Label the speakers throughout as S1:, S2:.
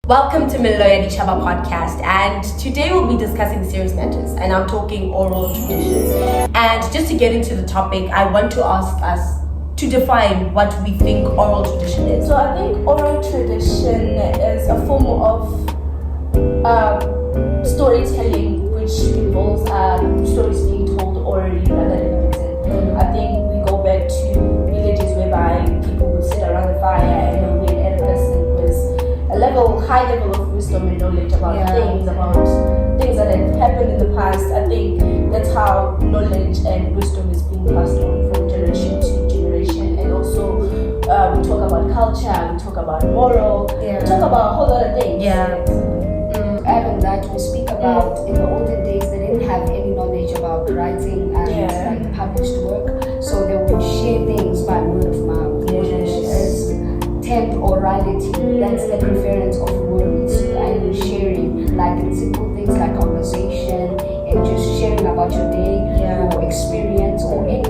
S1: Welcome to Mello Yadichaba podcast, and today we'll be discussing serious matters, and I'm talking oral tradition. And just to get into the topic, I want to ask us to define what we think oral tradition is.
S2: So I think oral tradition is a form of storytelling which involves stories being told orally rather than written. I think we go back to villages whereby people would sit around the fire and when a person was a high level of wisdom and knowledge about things that have happened in the past. I think that's how knowledge and wisdom is being passed on from generation to generation. And also we talk about culture, we talk about moral, we talk about a whole lot of things.
S3: Add on that, we speak about in the olden days they didn't have any knowledge about writing and like published work, so they would share things by word of mouth, which is temp orality. That's the preference of words and sharing, like in simple things like conversation and just sharing about your day, your experience, or any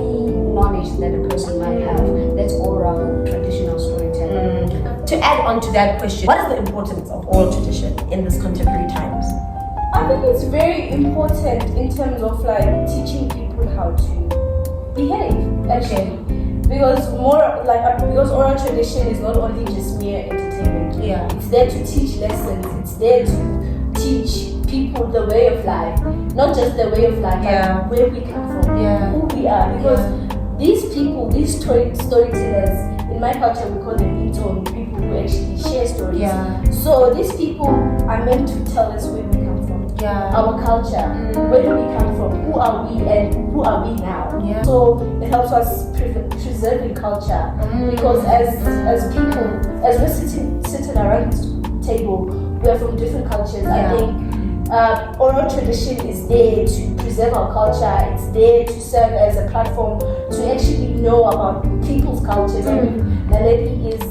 S3: knowledge that a person might have. That's oral traditional storytelling.
S1: To add on to that question, what is the importance of oral tradition in this contemporary times?
S2: I think it's very important in terms of like teaching people how to behave, actually. Because because oral tradition is not only just mere entertainment. It's there to teach lessons. It's there to teach people the way of life, not just the way of life, but where we come from, who we are. Because these people, these storytellers, in my culture we call them people who actually share stories. So these people are meant to tell us where we come from. Our culture, where do we come from, who are we and who are we now. So it helps us preserving culture, because as people, as we're sitting around this table, we are from different cultures. I think oral tradition is there to preserve our culture. It's there to serve as a platform to actually know about people's cultures. Naledi is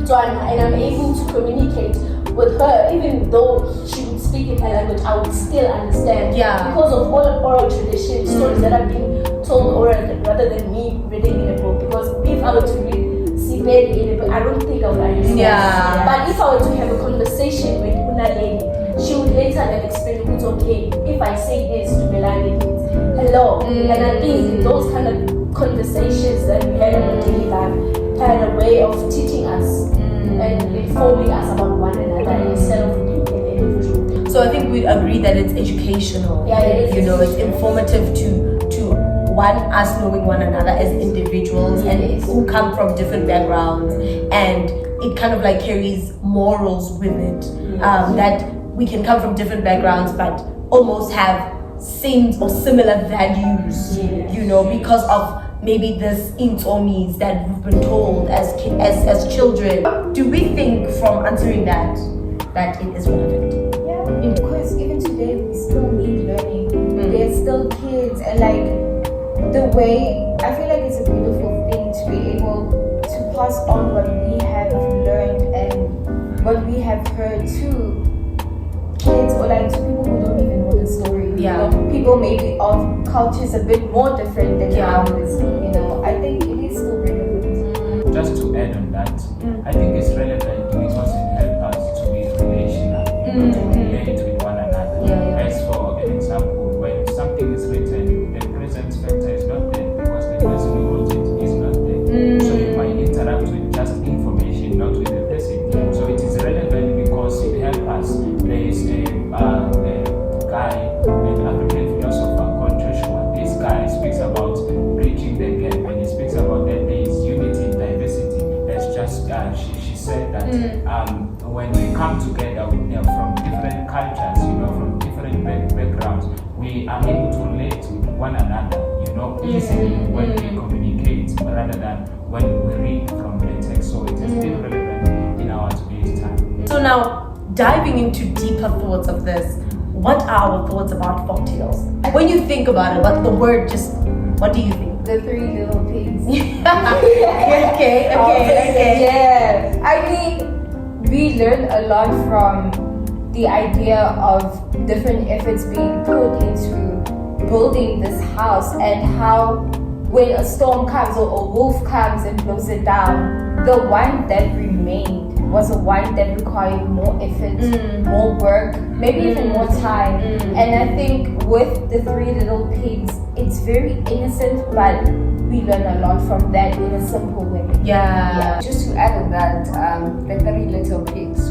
S2: Tswana, and I'm able to communicate with her, even though she would speak in her language, I would still understand. Because of all oral tradition, stories that are being told oral rather than me reading in a book. Because if I were to read Sibeli in a book, I don't think I would understand. But if I were to have a conversation with Naledi, she would later then explain, it's okay if I say this to Melanie, it means hello. And I think those kind of conversations that we had in our daily life had a way of teaching us and informing us about one another instead of being an individual.
S1: So I think we agree that it's educational.
S2: It is.
S1: It's informative to us knowing one another as individuals and who come from different backgrounds, and it kind of like carries morals with it. That we can come from different backgrounds but almost have same or similar values, because of maybe this intomies that we've been told as children. Do we think from answering that it is relevant?
S3: Because even today we still need learning. There's still kids, and like the way I feel like it's a beautiful thing to be able to pass on what we have learned and what we have heard to kids, or like to people who don't even know the story. People maybe of cultures a bit more different than ours. I think it is still relevant.
S4: Just to add on that, I think it's relevant because it helps us to be relational, to relate with one another. As for an example, when something is written, the present factor is not there because the person who wrote it is not there. So you might interact with just information, not with the person. So it is relevant because it helps us. There is a guy, an African philosopher called Joshua. This guy speaks about bridging the gap, and he speaks about that there is unity in diversity. That's just she said that when we come together from different cultures, from different backgrounds, we are able to relate with one another, easily when we communicate rather than when we read from the text. So it is still relevant in our today's time.
S1: So now, diving into deeper thoughts of this, what are our thoughts about folktales? When you think about it, what do you think?
S3: The Three Little Pigs.
S1: Okay.
S3: Yeah. I mean, we learn a lot from the idea of different efforts being put into building this house, and how when a storm comes or a wolf comes and blows it down, the one that remained
S2: was a one that required more effort, more work, maybe even more time. And I think with the Three Little Pigs, it's very innocent, but we learn a lot from that in a simple way.
S1: Yeah.
S3: Just to add on that, the Three Little Pigs,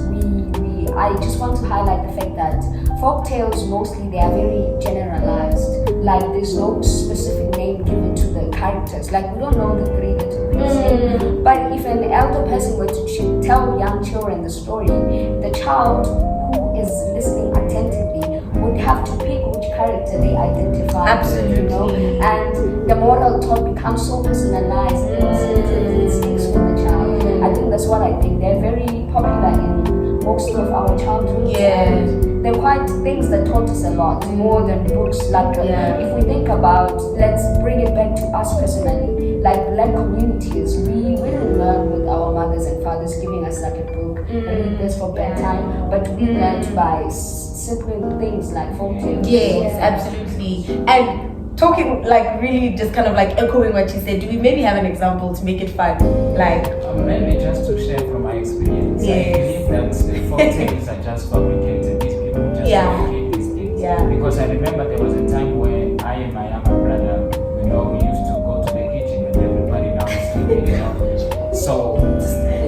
S3: I just want to highlight the fact that folk tales mostly they are very generalized. Like there's no specific name given to the characters. Like we don't know the Three Little Pigs name. But if an elder person were to tell young children the story, the child who is listening attentively would have to pick which character they identify.
S1: Absolutely.
S3: You know? And the moral taught becomes so personalized and it sticks with the child. I think that's what I think. They're very popular in most of our childhood.
S1: Yes.
S3: And they're quite things that taught us a lot more than books. Like if we think about, let's bring it back to us personally, like Black communities, we didn't learn with our mothers and fathers giving us like a book, read this for bedtime, but we learned by simple things like folk tales.
S1: Yes, absolutely. And talking like really just kind of like echoing what you said, do we maybe have an example to make it fun? Like
S4: maybe just to share from my experience,
S1: Yes.
S4: I believe that the folk tales are just fabricated. These people just fabricate these things.
S1: Yeah.
S4: Because I remember there was a time where I and my younger brother, we used to go to the kitchen and everybody now is sleeping, So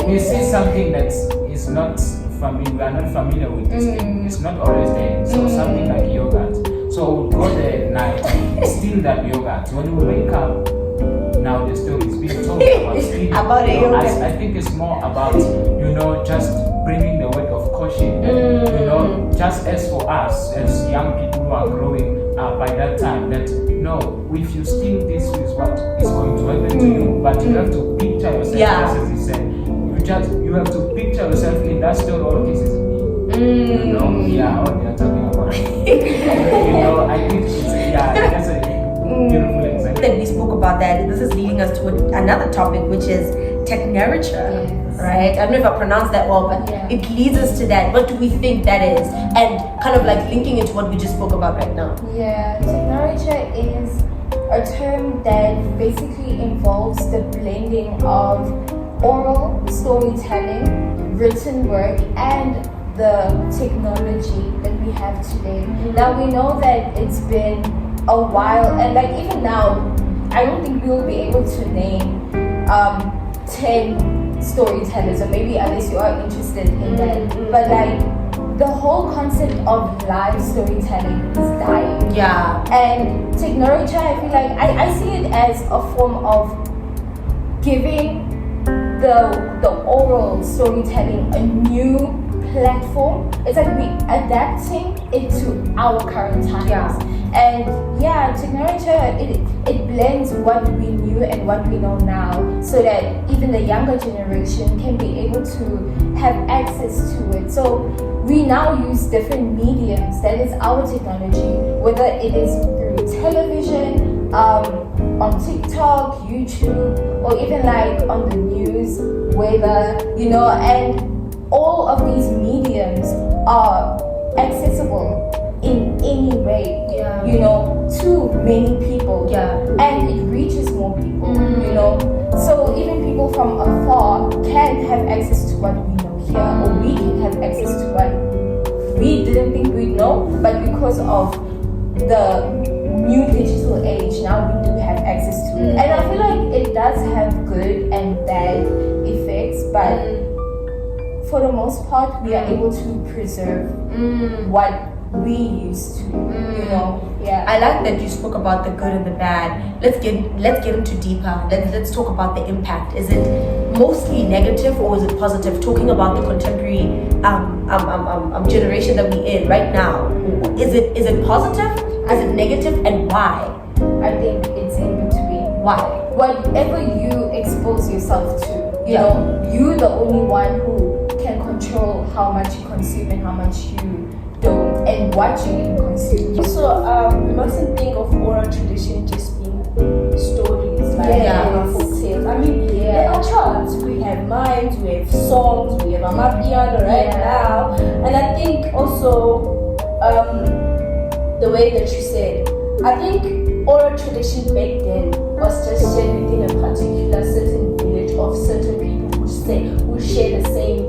S4: we see something that is not familiar, we are not familiar with this thing. It's not always there. So something like yogurt. So we'll go there at night, steal that yogurt. When we wake up, now the story is being told about stealing.
S1: About a yogurt.
S4: I think it's more about, just bringing the word of caution. Just as for us, as young people who are growing up by that time, that no, if you steal this is what is going to happen to you. But you have to picture yourself, as he said. You have to picture yourself in that story. All this is me. What they are talking about. I think that's a beautiful example.
S1: that we spoke about that, this is leading us to another topic, which is technauriture.
S3: Yes.
S1: Right? I don't know if I pronounced that well, but it leads us to that. What do we think that is? And kind of like linking it to what we just spoke about right now.
S2: Yeah, technauriture is a term that basically involves the blending of oral storytelling, written work, and the technology that we have today. Now we know that it's been a while, and like even now, I don't think we'll be able to name 10 storytellers, or maybe unless you are interested in that. But like the whole concept of live storytelling is dying.
S1: Yeah.
S2: And technauriture, I feel like I see it as a form of giving the oral storytelling a new platform. It's like we adapting it to our current times.
S1: Yeah.
S2: And technauriture, it blends what we knew and what we know now, so that even the younger generation can be able to have access to it. So we now use different mediums. That is our technology, whether it is through television, on TikTok, YouTube, or even like on the news, weather, and all of these mediums are accessible in any way, to many people, and it reaches more people, so even people from afar can have access to what we know here, or we can have access to what we didn't think we'd know, but because of the new digital age, now we do have access to it. And I feel like it does have good and bad effects, but for the most part, we are able to preserve what we used to,
S1: I like that you spoke about the good and the bad. Let's get into deeper. Let's talk about the impact. Is it mostly negative or is it positive? Talking about the contemporary generation that we're in right now, is it positive? Is it negative, and why?
S2: I think it's in between.
S1: Why?
S2: Whatever you expose yourself to, you're the only one who can control how much you consume and how much you don't, and what you can consume. Also, we mustn't think of oral tradition just being stories, like folk tales. I mean, there are charts. We have mimes, we have songs, we have amapiano right now, and I think also the way that you said, I think oral tradition back then was just shared within a particular certain village of certain people who share the same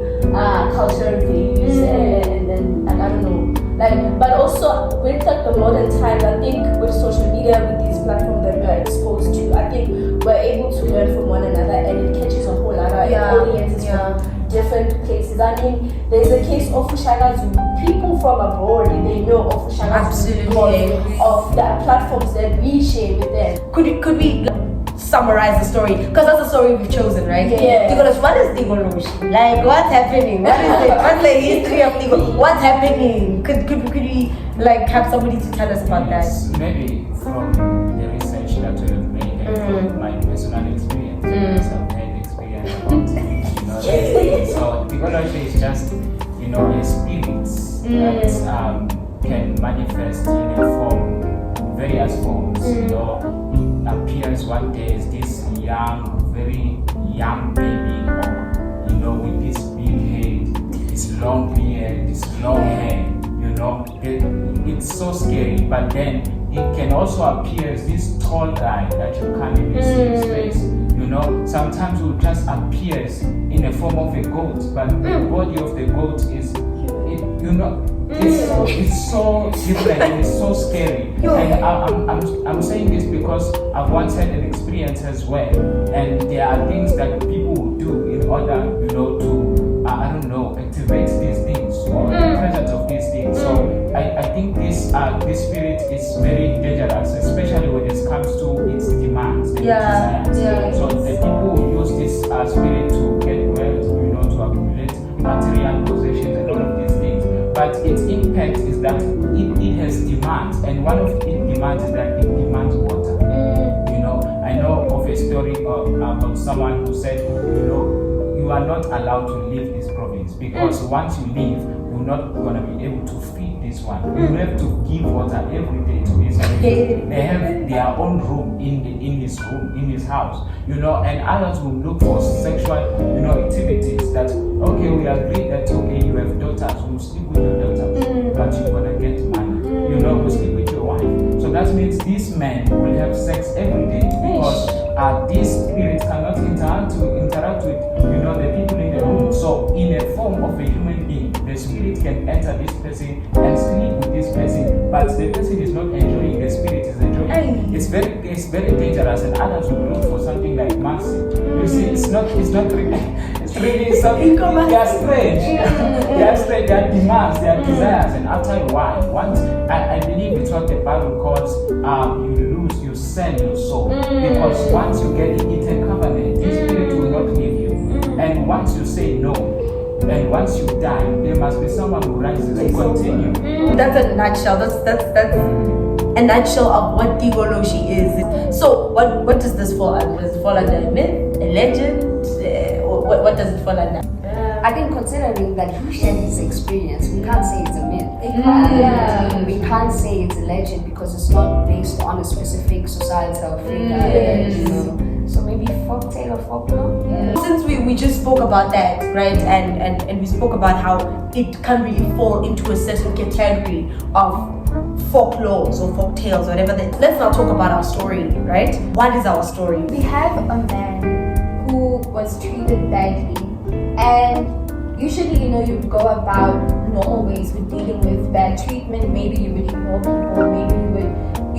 S2: also with like the modern times, I think with social media, with these platforms that we are exposed to, I think we're able to learn from one another, and it catches a whole lot of audiences from different places. I mean, there's a case of Ushagazu. People from abroad, they know of Ushagazu because of the platforms that we share with them.
S1: Could we summarize the story? Because that's the story we've chosen, right?
S2: Yeah.
S1: Tokoloshe, what is Tokoloshe? Like, what's happening? What is it? What's the history of Tokoloshe? What's happening? Could we like have somebody to tell us about that?
S4: Maybe from the research that we have made and from my personal experience, I've had experience about so Tokoloshe is just a spirit that can manifest in a form, various forms. Appears one day as this very young baby, with this big head, this long beard, this long hair. It's so scary. But then it can also appear as this tall guy that you can't even see his face. Sometimes it just appears in the form of a goat, but the body of the goat is, it's so different and it's so scary. And I'm saying this because I've once had an experience as well, and there are things that people will do in order, to activate these things or the presence of these things. So I think this spirit is very dangerous, especially when it comes to its demands and desires. So the people who use this spirit to get wealth, to accumulate material possessions and all of these things. But its impact is that it has demands, and one of its demands is that it demands water. I know of a story about someone who said, you are not allowed to leave this province because once you leave, you're not going to be able to feed this one. You have to give water every day to this one. They have their own room in his house, and others will look for sexual, activities that, okay, we agree that, okay, you have daughters, we'll sleep with your daughters, but you're going to get money, we'll sleep with your wife. So that means these men will have sex every day because these spirits cannot interact with, the people in the room. So in a form of a human being, the spirit can enter this person and sleep with this person, but the person is not enjoying, the spirit is enjoying. It's very dangerous, and others will look for something like mercy. You see, it's not really, it's really something. They are strange. They are strange. They are demands, they are desires, and after a while, once I believe it's what the Bible calls you sell your soul, because once you get in a covenant, this spirit will not leave you. And once you say no, and once you die, there must be someone who rises and continue.
S1: That's a nutshell. That's a nutshell of what Tokoloshe is. So what does this fall under? Does it fall under a myth, a legend? What does it fall under?
S3: I think considering that you shared this experience, we can't say it's a myth. We can't say it's a legend because it's not based on a specific societal figure. So maybe folktale or folklore.
S1: Since we just spoke about that, right, and we spoke about how it can't really fall into a certain category of folklores or folktales, whatever. Let's now talk about our story, right? What is our story?
S5: We have a man who was treated badly, and usually, you would go about normal ways with dealing with bad treatment. Maybe you would ignore people, maybe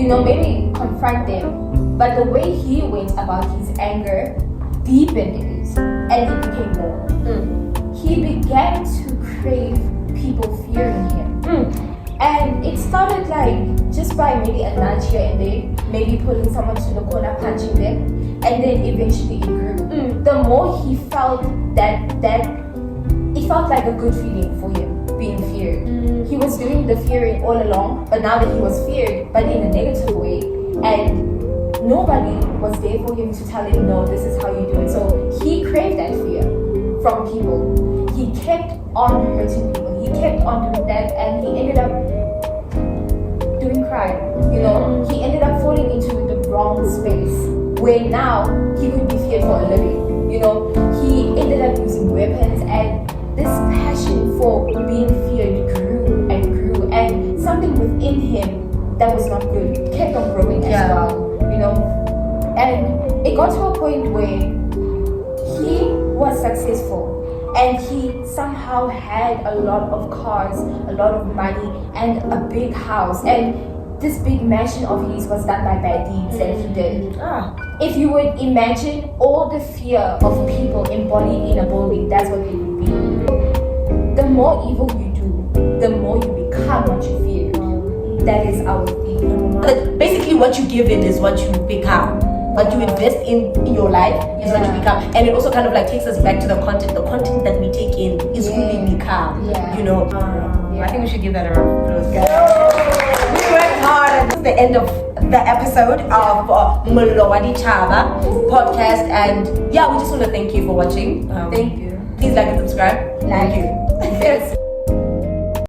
S5: you would, maybe confront them. But the way he went about his anger deepened it, and it became more. He began to crave people fearing him. And it started just by maybe a nudge here and there, maybe pulling someone to the corner, punching them, and then eventually it grew. The more he felt that it felt like a good feeling for him, being feared. He was doing the fearing all along, but now that he was feared, but in a negative way, and nobody was there for him to tell him, no, this is how you do it. So he craved that fear from people. He kept on hurting people. He kept on doing that, and he ended up doing crime. He ended up falling into the wrong space where now he could be feared for a living. He ended up using weapons, and this passion for being feared grew and grew, and something within him that was not good kept on growing as well. And it got to a point where he was successful and he somehow had a lot of cars, a lot of money, and a big house. And this big mansion of his was done by bad deeds that he did. If you would imagine all the fear of people embodied in a building, that's what they would be. The more evil you do, the more you become what you fear. That is our theme.
S1: Basically, what you give in is what you become. What you invest in your life is what you become. And it also kind of like takes us back to the content. The content that we take in is who we become. You know. I think we should give that a round of applause, guys. We worked hard. This is the end of the episode of Mello Yadichaba podcast. And yeah, we just want to thank you for watching.
S5: Thank you.
S1: Please like and subscribe. Thank you.
S5: Yes.